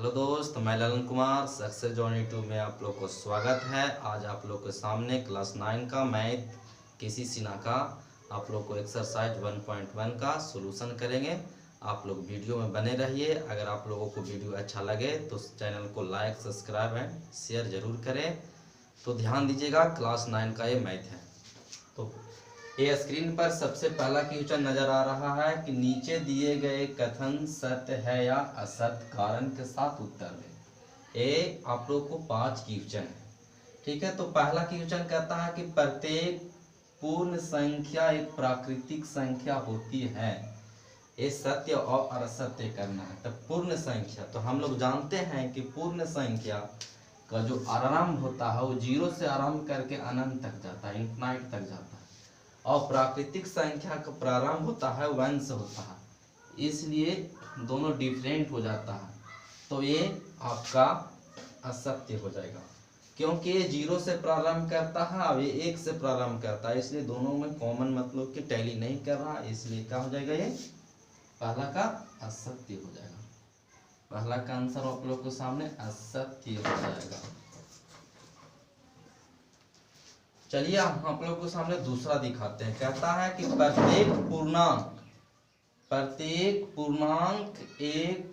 Hello दोस्त, मैं Lalan Kumar success journey 2 में आप लोग को स्वागत है। आज आप लोग के सामने क्लास 9 का मैथ केसी सिन्हा का आप लोग को एक्सरसाइज 1.1 का सॉल्यूशन करेंगे। आप लोग वीडियो में बने रहिए। अगर आप लोगों को वीडियो अच्छा लगे तो चैनल को लाइक, सब्सक्राइब एंड शेयर जरूर करें। तो ध्यान दीजिएगा, क्लास 9 का ये मैथ है। तो ये स्क्रीन पर सबसे पहला क्वेश्चन नजर आ रहा है कि नीचे दिए गए कथन सत्य है या असत्य, कारण के साथ उत्तर दें। ये आप लोग को 5 क्वेश्चन है, ठीक है। तो पहला क्वेश्चन कहता है कि प्रत्येक पूर्ण संख्या एक प्राकृतिक संख्या होती है। ये सत्य और असत्य करना है। तो पूर्ण संख्या, तो हम लोग जानते हैं कि पूर्ण संख्या का जो आरंभ होता है वो 0 से आरंभ करके अनंत तक जाता है, इनफाइनाइट तक जाता है। और प्राकृतिक संख्या का प्रारंभ होता है 1 से होता है, इसलिए दोनों डिफरेंट हो जाता है। तो ये आपका असत्य हो जाएगा, क्योंकि ये 0 से प्रारंभ करता है और ये 1 से प्रारंभ करता है, इसलिए दोनों में कॉमन मतलब कि टैली नहीं कर रहा, इसलिए क्या हो जाएगा, ये पहला का असत्य हो जाएगा। पहला का आंसर आप लोग के सामने असत्य हो जाएगा। चलिए हम आप लोग को सामने दूसरा दिखाते हैं। कहता है कि प्रत्येक पूर्णांक एक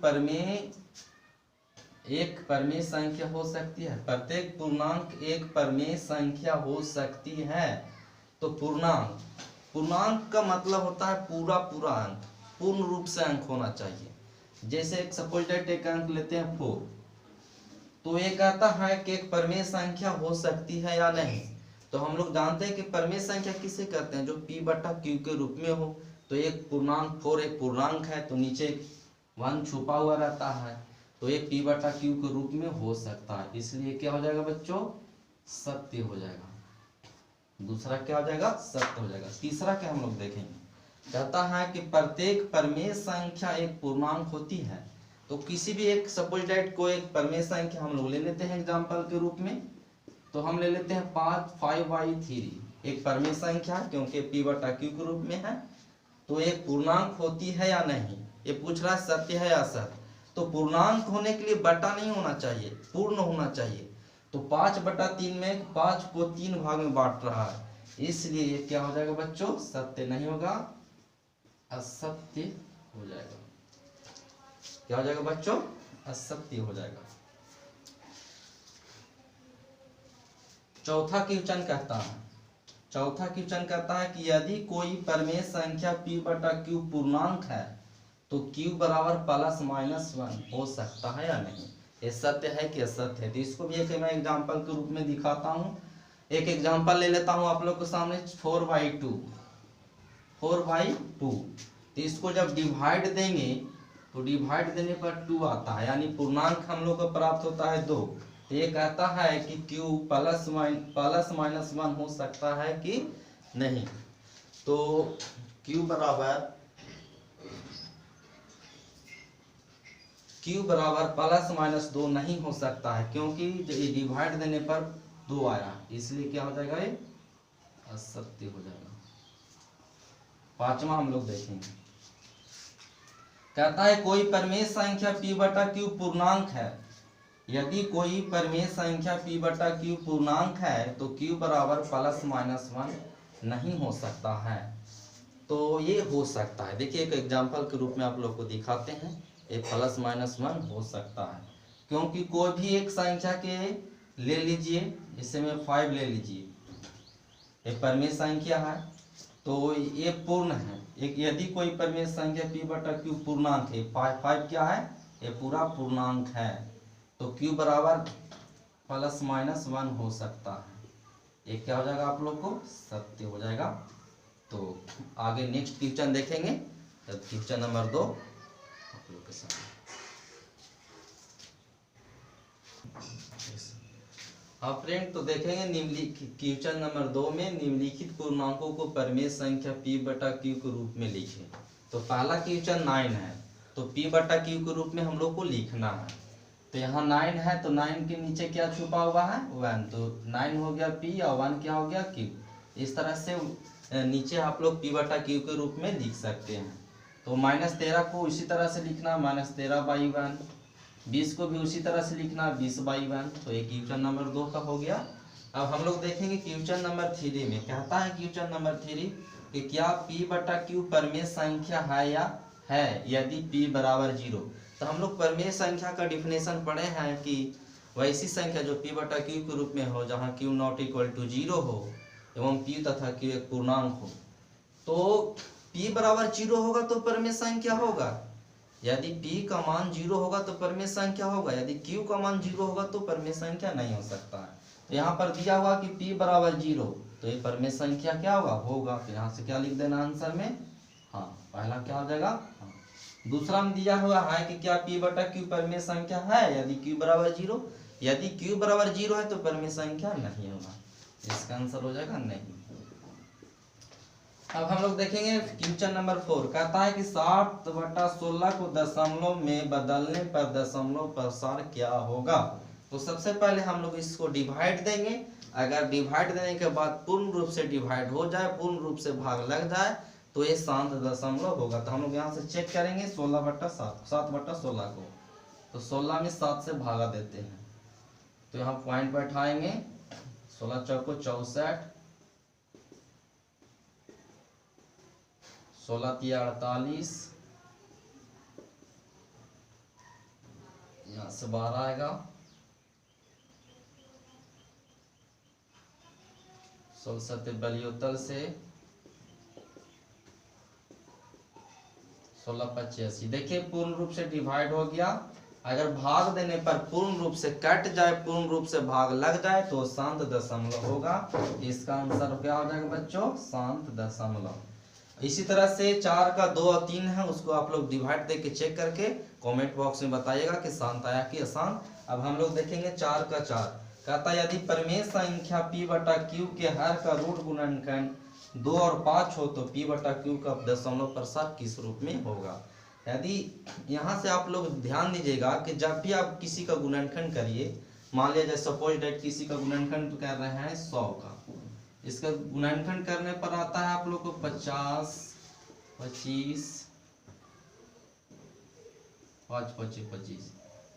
परमेय संख्या हो सकती है। प्रत्येक पूर्णांक एक परमेय संख्या हो सकती है। तो पूर्णांक का मतलब होता है पूरा अंक, पूर्ण रूप से अंक होना चाहिए। जैसे एक सपोजिटेड एक अंक लेते हैं 4, तो ये कहता है कि एक परमेय संख्या हो सकती है या नहीं। तो हम लोग जानते हैं कि परमेय संख्या किसे कहते हैं, जो p/q के रूप में हो। तो एक पूर्णांक 4 एक पूर्णांक है, तो नीचे 1 छुपा हुआ रहता है, तो एक p/q के रूप में हो सकता है, इसलिए क्या हो जाएगा बच्चों, सत्य हो जाएगा। दूसरा क्या हो जाएगा, सत्य हो जाएगा। तीसरा क्या हम लोग देखेंगे, कहता है कि प्रत्येक परमेय संख्या एक पूर्णांक होती है। तो किसी भी एक सपोजिटेड को एक परमेय संख्या हम लोग ले लेते हैं एग्जाम्पल के रूप में। तो हम ले लेते हैं 5/3, एक परमेय संख्या क्योंकि p/q के रूप में है। तो एक पूर्णांक होती है या नहीं, ये पूछ रहा है सत्य है या असत्य। तो पूर्णांक होने के लिए बटा नहीं होना चाहिए, पूर्ण होना चाहिए। तो 5/3 में 5 को 3 भाग में बांट रहा है, इसलिए ये क्या हो जाएगा बच्चों, सत्य नहीं होगा, असत्य हो जाएगा। क्या हो जाएगा बच्चों, असत्य हो जाएगा। चौथा क्वेश्चन कहता है कि यदि कोई परमेय संख्या p/q पूर्णांक है तो q बराबर ±1 हो सकता है या नहीं। ये सत्य है कि असत्य है। तो इसको भी एक मैं एग्जांपल के रूप में दिखाता हूँ। एक एग्जांपल ले लेता हूँ आप लोग के सामने 4/2। तो इसको जब डिवाइड देंगे तो डिवाइड देने पर 2 आता है, यानी पूर्णांक हम लोग को प्राप्त होता है 2। तो ये कहता है कि q ±1 हो सकता है कि नहीं। तो q बराबर ±2 नहीं हो सकता है, क्योंकि ये डिवाइड देने पर 2 आया, इसलिए क्या हो जाएगा, ये असत्य हो जाएगा। पांचवा हम लोग देखेंगे। कहता है कोई परमेय संख्या p/q पूर्णांक है। यदि कोई परमेय संख्या p/q पूर्णांक है तो q बराबर ±1 नहीं हो सकता है। तो ये हो सकता है। देखिए एक एग्जांपल के रूप में आप लोग को दिखाते हैं। ये ±1 हो सकता है, क्योंकि कोई भी एक संख्या के ले लीजिए, इसे में 5 ले लीजिए, ये परमेय संख्या है तो ये पूर्ण है। एक यदि कोई परमेय संख्या p/q पूर्णांक है, 5 क्या है, ये पूरा पूर्णांक है, तो q बराबर ±1 हो सकता है। ये क्या हो जाएगा, आप लोग को सत्य हो जाएगा। तो आगे नेक्स्ट क्वेश्चन देखेंगे, क्वेश्चन नंबर 2 आप लोग के सामने। हाँ फ्रेंड, तो देखेंगे निम्नलिखित क्वेश्चन नंबर 2 में निम्नलिखित पूर्णांकों को परमेय संख्या p/q के रूप में लिखें। तो पहला क्वेश्चन 9 है, तो p/q के रूप में हम लोग को लिखना है। तो यहाँ 9 है, तो 9 के नीचे क्या छुपा हुआ है, 1। तो 9 हो गया p और 1 क्या हो गया, q। इस तरह से नीचे आप लोग p/q के रूप में लिख सकते हैं। तो -13 को इसी तरह से लिखना, -13/1 20 को भी उसी तरह से लिखना 20/1, तो ये क्वेश्चन नंबर 2 का हो गया। अब हम लोग देखेंगे क्वेश्चन नंबर 3 में। कहता है क्वेश्चन नंबर 3 कि क्या p/q परमेय संख्या है या है यदि p बराबर 0। तो हम लोग परमेय संख्या का डिफिनेशन पढ़े हैं कि वैसी संख्या जो p/q के रूप में हो जहाँ q ≠ 0 हो एवं p तथा q एक पूर्णांक हो। तो p बराबर 0 होगा तो परमेय संख्या होगा, यदि p का मान 0 होगा तो परमेय संख्या होगा, यदि q का मान 0 होगा तो परमेय संख्या नहीं हो सकता है। तो यहाँ पर दिया हुआ कि p बराबर 0, तो ये परमेय संख्या क्या होगा। तो यहाँ से क्या लिख देना आंसर में, हाँ पहला क्या हो जाएगा हाँ। दूसरा में दिया हुआ है कि क्या p/q परमेय संख्या है यदि q बराबर 0, यदि q बराबर 0 है तो परमेय संख्या नहीं होगा, इसका आंसर हो जाएगा नहीं। अब हम लोग देखेंगे क्वेश्चन नंबर 4। कहता है कि 7/16 को दशमलव में बदलने पर दशमलव प्रसार क्या होगा। तो सबसे पहले हम लोग इसको डिवाइड देंगे। अगर डिवाइड देने के बाद पूर्ण रूप से डिवाइड हो जाए, पूर्ण रूप से भाग लग जाए, तो ये 7 दशमलव होगा। तो हम लोग यहाँ से चेक करेंगे 16/7, 7/16 को, तो 16 में 7 से भागा देते हैं, तो यहाँ पॉइंट बैठाएंगे। 16 चौको 64, 16 तिया 48, यहाँ से 12 आएगा, 16 7 72 से 16 85। देखिए पूर्ण रूप से डिवाइड हो गया। अगर भाग देने पर पूर्ण रूप से कट जाए, पूर्ण रूप से भाग लग जाए तो 7 दशमलव होगा। इसका आंसर क्या हो जाएगा बच्चों, 7 दशमलव। इसी तरह से 4 का 2 और 3 है, उसको आप लोग डिवाइड देके चेक करके कमेंट बॉक्स में बताइएगा कि शांत आया कि अशांत। अब हम लोग देखेंगे 4 का 4। कहता यदि परमेय संख्या p/q के हर का रूट गुणनखंड 2 और 5 हो तो p/q का दशमलव प्रसार किस रूप में होगा। यदि यहाँ से आप लोग ध्यान दीजिएगा कि जब भी आप किसी का गुणनखंड करिए, मान लिया जाए सपोज डेट किसी का गुणनखंड कर रहे हैं 100 का, इसका गुणनखंड करने पर आता है आप लोग को 50, 25, 5 25 25।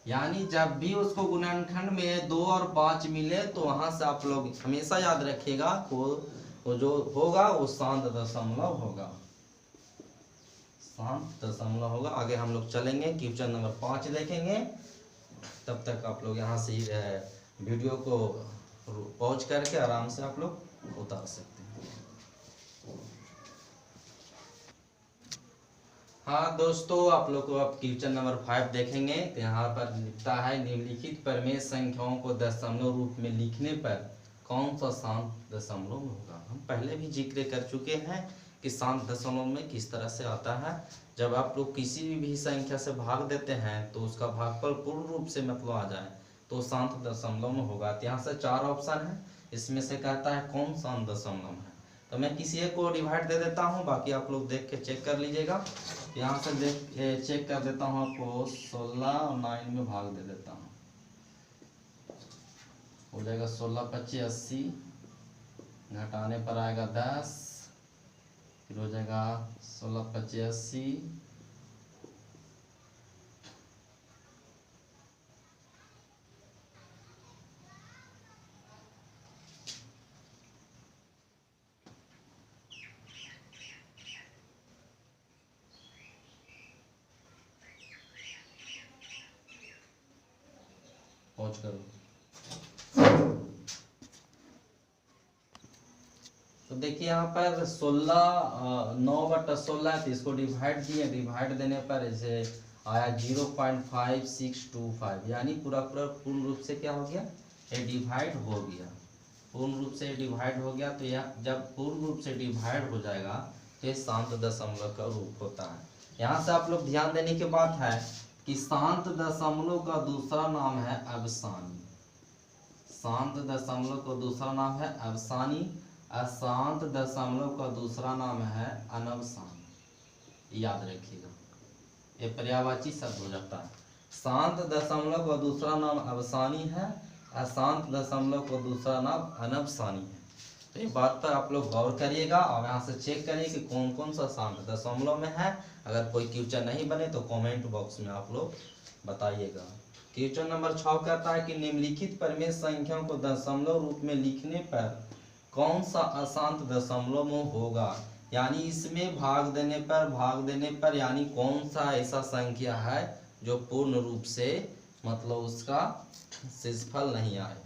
यानी जब भी उसको गुणनखंड में 2 और 5 मिले तो वहां से आप लोग हमेशा याद रखिएगा वो जो होगा वो 7 दशमलव होगा, 7 दशमलव होगा। आगे हम लोग चलेंगे क्वेश्चन नंबर 5 देखेंगे। तब तक आप लोग यहाँ से वीडियो को पॉज करके आराम से आप लोग उतार सकते हैं। हाँ दोस्तों, आप लोग को अब क्वेश्चन नंबर 5 देखेंगे। तो यहाँ पर लिखता है निम्नलिखित परमेय संख्याओं को दशमलव रूप में लिखने पर कौन सा 7 दशमलव होगा। हम पहले भी जिक्र कर चुके हैं कि 7 दशमलव में किस तरह से आता है। जब आप लोग किसी भी संख्या से भाग देते हैं तो उसका भागफल पूर्ण रूप से मतलब आ जाए तो 7 दशमलव में होगा। तो यहाँ से 4 ऑप्शन है, इसमें से कहता है कौन 7 दशमलव है। तो मैं किसी एक को डिवाइड दे देता हूँ, बाकी आप लोग देख के चेक कर लीजिएगा। यहाँ से देख चेक कर देता हूँ आपको, 16 और 9 में भाग दे देता हूँ, हो जाएगा 16 25 80, घटाने पर आएगा 10, फिर हो जाएगा 16 25 80, पहुंच करो। तो देखिए यहाँ पर 16 9/16 है, तो इसको डिवाइड दिए, डिवाइड देने पर इसे आया 0.5625, यानी पूर्ण रूप से क्या हो गया, ये डिवाइड हो गया, पूर्ण रूप से डिवाइड हो गया। तो यह जब पूर्ण रूप से डिवाइड हो जाएगा तो ये 7 दशमलव का रूप होता है। यहाँ से आप लोग ध्यान देने की बात है कि 7 दशमलव का दूसरा नाम है अवसानी। 7 दशमलव का दूसरा नाम है अवसानी, 7 दशमलव का दूसरा नाम है अनवसानी। याद रखिएगा, ये पर्यायवाची शब्द हो जाता है। 7 दशमलव का दूसरा नाम अवसानी है, 7 दशमलव का दूसरा नाम अनवसानी है। तो ये बात पर आप लोग गौर करिएगा और यहाँ से चेक करिए कि कौन कौन सा 7 दशमलव में है। अगर कोई क्वेश्चन नहीं बने तो कमेंट बॉक्स में आप लोग बताइएगा। क्वेश्चन नंबर 6 कहता है कि निम्नलिखित परिमेय संख्याओं को दशमलव रूप में लिखने पर कौन सा अशांत दशमलव में होगा। यानी इसमें भाग देने पर यानी कौन सा ऐसा संख्या है जो पूर्ण रूप से मतलब उसका शेषफल नहीं आए।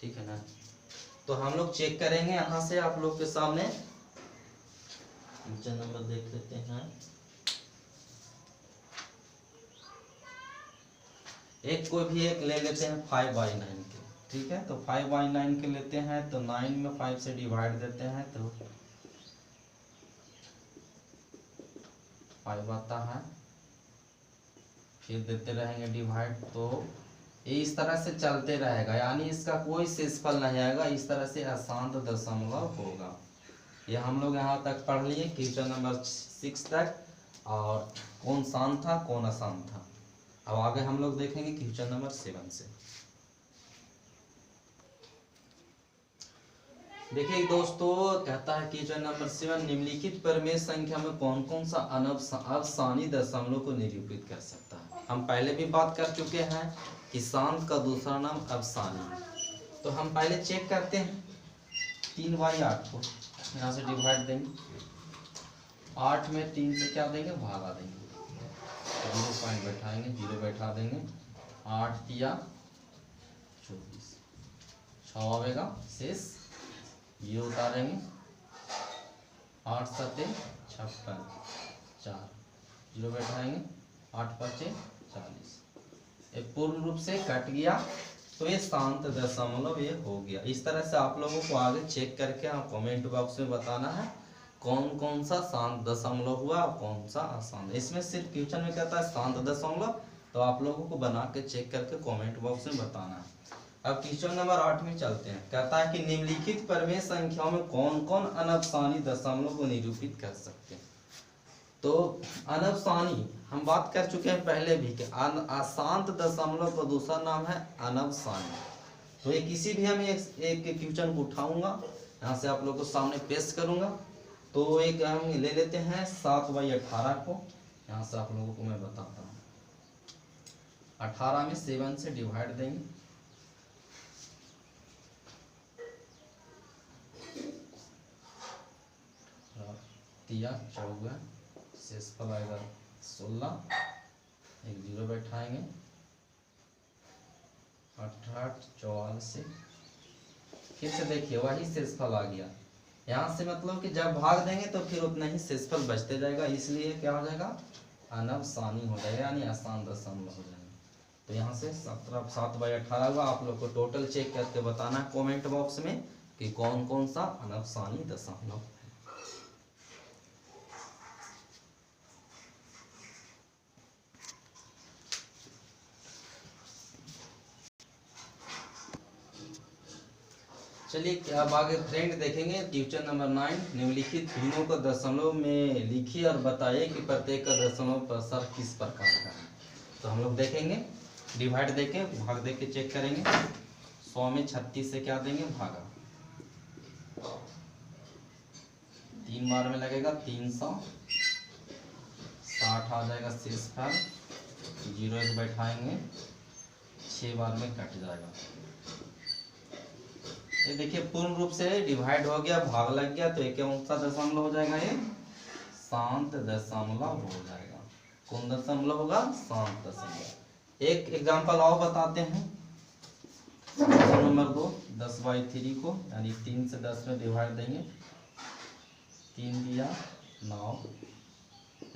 ठीक है ना। तो हम लोग चेक करेंगे यहाँ से आप लोग के सामने क्वेश्चन नंबर देख लेते हैं। एक कोई भी एक ले लेते हैं 5/9 के। ठीक है, तो 5/9 के लेते हैं तो 9 में 5 से डिवाइड देते हैं तो 5 आता है, फिर देते रहेंगे डिवाइड। तो ये इस तरह से चलते रहेगा, यानी इसका कोई शेषफल नहीं आएगा, इस तरह से अशांत दशमलव होगा। ये हम लोग यहाँ तक पढ़ लिए क्वेश्चन नंबर 6 तक, और कौन शांत था कौन अशांत था। अब आगे हम लोग देखेंगे क्वेश्चन नंबर 7 से। देखिए दोस्तों, कहता है क्वेश्चन नंबर 7 निम्नलिखित परिमेय संख्या में कौन कौन सा अवसानी दशमलव को निरूपित कर सकता है। हम पहले भी बात कर चुके हैं कि शांत का दूसरा नाम अवसानी। तो हम पहले चेक करते हैं 3/8 को यहाँ से डिवाइड देंगे, 8 में 3 से क्या देंगे भागा देंगे, 0 पॉइंट बैठाएंगे, 0 बैठा देंगे, 8 तिया 24, 6 आवेगा शेष, 0 उतारेंगे, 8 सते 56, 4 0 बैठाएंगे, 8 पचे 40। ये पूर्ण रूप से कट गया, तो ये शांत दशमलव ये हो गया। इस तरह से आप लोगों को आगे चेक करके आप कमेंट बॉक्स में बताना है कौन कौन सा शांत दशमलव हुआ और कौन सा अशांत। इसमें सिर्फ क्वेश्चन में कहता है शांत दशमलव, तो आप लोगों को बना के चेक करके कमेंट बॉक्स में बताना है। अब क्वेश्चन नंबर 8 में चलते हैं। कहता है कि निम्नलिखित परिमेय संख्याओं में कौन कौन अनवसानी दशमलव को निरूपित कर सकते हैं। तो अनवसानी हम बात कर चुके हैं पहले भी कि अशांत दशमलव का दूसरा नाम है अनवसानी। तो ये किसी भी हम एक क्वेश्चन को उठाऊंगा, यहाँ से आप लोग को सामने पेश करूंगा। तो एक हम ले लेते हैं 7/18 को, यहाँ से आप लोगों को मैं बताता हूँ। 18 में 7 से डिवाइड देंगे, तिया 14, शेषफल आएगा 16, एक 0 बैठाएंगे, 18 44 से फिर से देखिए वही शेषफल आ गया। यहाँ से मतलब कि जब भाग देंगे तो फिर उतना ही शेषफल बचते जाएगा, इसलिए क्या हो जाएगा अनवसानी हो जाएगा, यानी अशांत दशमलव हो जाएगा। तो यहाँ से 7/18 हुआ। आप लोग को टोटल चेक करके बताना है कमेंट बॉक्स में कि कौन कौन सा अनवसानी दशमलव है। चलिए अब आगे फ्रेंड देखेंगे क्वेश्चन नंबर 9 निम्नलिखित भिन्नों को दशमलव में लिखिए और बताइए कि प्रत्येक का दशमलव प्रसार किस प्रकार का है। तो हम लोग देखेंगे डिवाइड देके भाग देके चेक करेंगे। 100 में 36 से क्या देंगे भागा, 3 बार में लगेगा 300, 60 आ जाएगा शेषफल, 0 एक बैठाएंगे, 6 बार में कट जाएगा। ये देखिए पूर्ण रूप से डिवाइड हो गया, भाग लग गया, तो एक कौन सा दशमलव हो जाएगा, ये शांत दशमलव हो जाएगा। कौन दशमलव होगा, शांत दशमलव। एक एग्जांपल और बताते हैं। नंबर 2 10/3 को यानी 3 से 10 में डिवाइड देंगे, 3 दिया 9,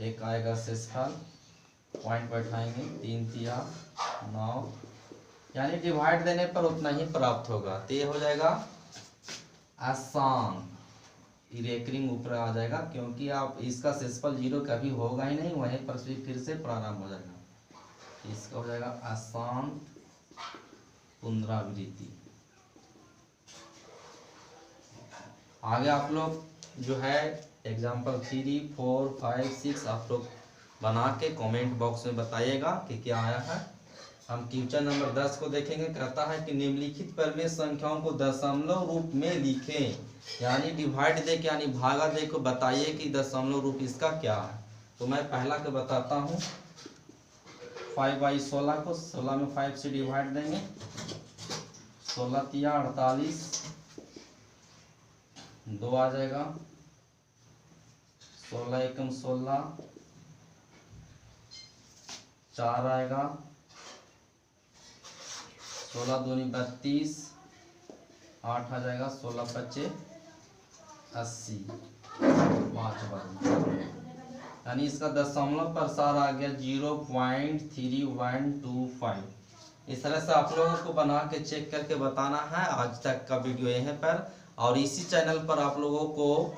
एक आएगा शेषफल, पॉइंट बैठाएंगे, 3 दिया 9, यानी डिवाइड देने पर उतना ही प्राप्त होगा। तो ये हो जाएगा आसान, रेकरिंग ऊपर आ जाएगा, क्योंकि आप इसका शेषफल 0 कभी होगा ही नहीं, वहीं पर फिर से प्रारंभ हो जाएगा। इसका हो जाएगा आसान पुनरावृत्ति। आगे आप लोग जो है एग्जाम्पल 3, 4, 5, 6 आप लोग बना के कमेंट बॉक्स में बताइएगा कि क्या आया है। हम क्वेश्चन नंबर 10 को देखेंगे। कहता है कि निम्नलिखित परिमेय संख्याओं को दशमलव रूप में लिखें, यानी डिवाइड दे के यानी भागा दे को बताइए कि दशमलव रूप इसका क्या है। तो मैं पहला के बताता हूँ। 5/16 को 16 में 5 से डिवाइड देंगे। 16 तिया 48, 2 आ जाएगा। 16 एकम 16, 4 आएगा। 16 दूनी 32, 8 आ जाएगा। 16 पच्चे 80, 5 बार, यानी इसका दशमलव प्रसार आ गया 0.3125। इस तरह से आप लोगों को बना के चेक करके बताना है। आज तक का वीडियो यहीं पर, और इसी चैनल पर आप लोगों को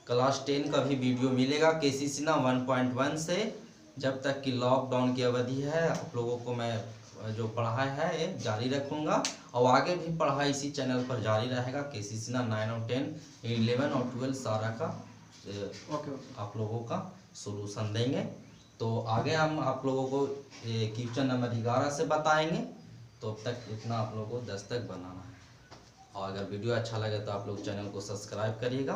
क्लास 10 का भी वीडियो मिलेगा केसीसी ना 1.1 से। जब तक कि लॉकडाउन की अवधि है, आप लोगों को मैं जो पढ़ाई है ये जारी रखूँगा, और आगे भी पढ़ाई इसी चैनल पर जारी रहेगा। केसीसी ना 9 और 10, 11 और 12 सारा का आप लोगों का सॉल्यूशन देंगे। तो आगे हम आप लोगों को क्वेश्चन नंबर 11 से बताएंगे। तो अब तक इतना आप लोगों को 10 तक बनाना है। और अगर वीडियो अच्छा लगे तो आप लोग चैनल को सब्सक्राइब करिएगा।